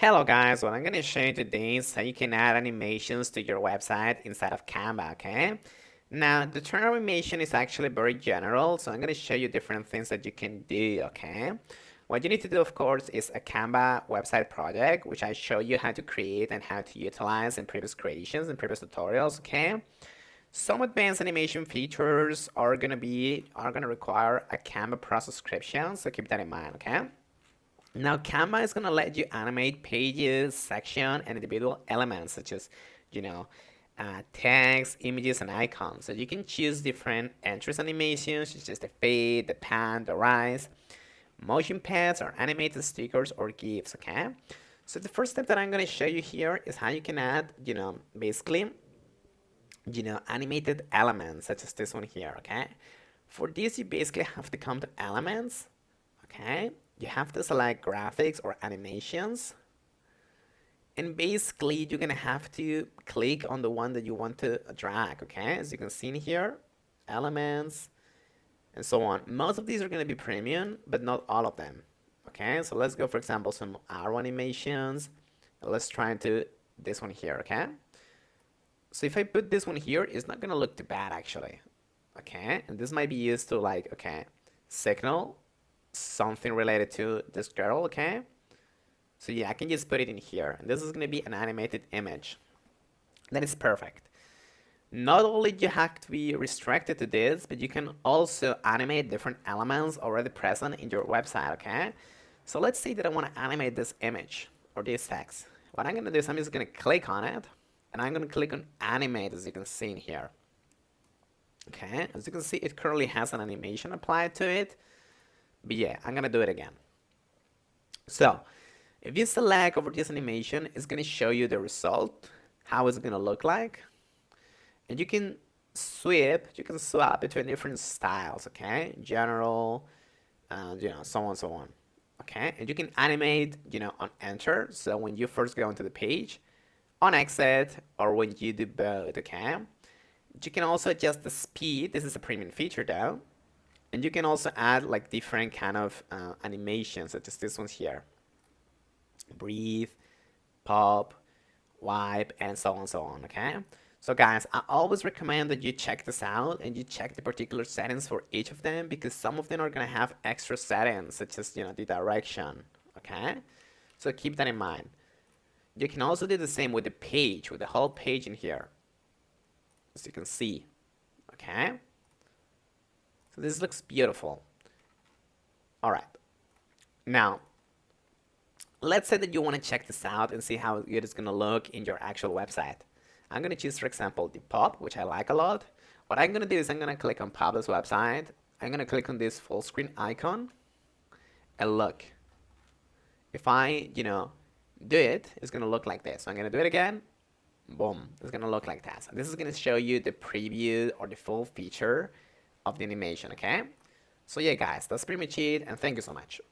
Hello guys, what I'm going to show you today is how you can add animations to your website inside of Canva, okay? Now, the term animation is actually very general, so I'm going to show you different things that you can do, okay? What you need to do, of course, is a Canva website project, which I show you how to create and how to utilize in previous creations and previous tutorials, okay? Some advanced animation features are going to require a Canva Pro subscription, so keep that in mind, okay? Now, Canva is going to let you animate pages, section, and individual elements such as, you know, text, images, and icons. So you can choose different entries animations, such as the fade, the pan, the rise, motion pads, or animated stickers or GIFs, okay? So the first step that I'm going to show you here is how you can add, basically, animated elements, such as this one here, okay? For this, you basically have to come to elements, okay? You have to select graphics or animations. And basically, you're gonna have to click on the one that you want to drag, okay? As you can see in here, elements, and so on. Most of these are gonna be premium, but not all of them, okay? So let's go, for example, some arrow animations. Let's try to this one here, okay? So if I put this one here, it's not gonna look too bad, actually, okay? And this might be used to like, okay, signal something related to this girl, okay? So yeah, I can just put it in here. And this is going to be an animated image. That is perfect. Not only you have to be restricted to this, but you can also animate different elements already present in your website, okay? So let's say that I want to animate this image or this text. What I'm going to do is I'm just going to click on it, and I'm going to click on animate, as you can see in here. Okay, as you can see, it currently has an animation applied to it. But yeah, I'm gonna do it again. So if you select over this animation, it's gonna show you the result, how it's gonna look like. And you can swap between different styles, okay? General, so on, so on. Okay, and you can animate, on enter. So when you first go into the page, on exit, or when you do both, okay? You can also adjust the speed. This is a premium feature though. And you can also add like different kind of animations, such as this one's here. Breathe, pop, wipe, and so on, okay? So guys, I always recommend that you check this out and you check the particular settings for each of them, because some of them are gonna have extra settings, such as, the direction, okay? So keep that in mind. You can also do the same with the page, with the whole page in here, as you can see, okay? So this looks beautiful. All right. Now, let's say that you want to check this out and see how it is going to look in your actual website. I'm going to choose, for example, the pop, which I like a lot. What I'm going to do is I'm going to click on Pablo's website. I'm going to click on this full screen icon. And look, if I, do it, it's going to look like this. So I'm going to do it again. Boom, it's going to look like that. So this is going to show you the preview or the full feature of the animation, okay? So yeah, guys, that's pretty much it, and thank you so much.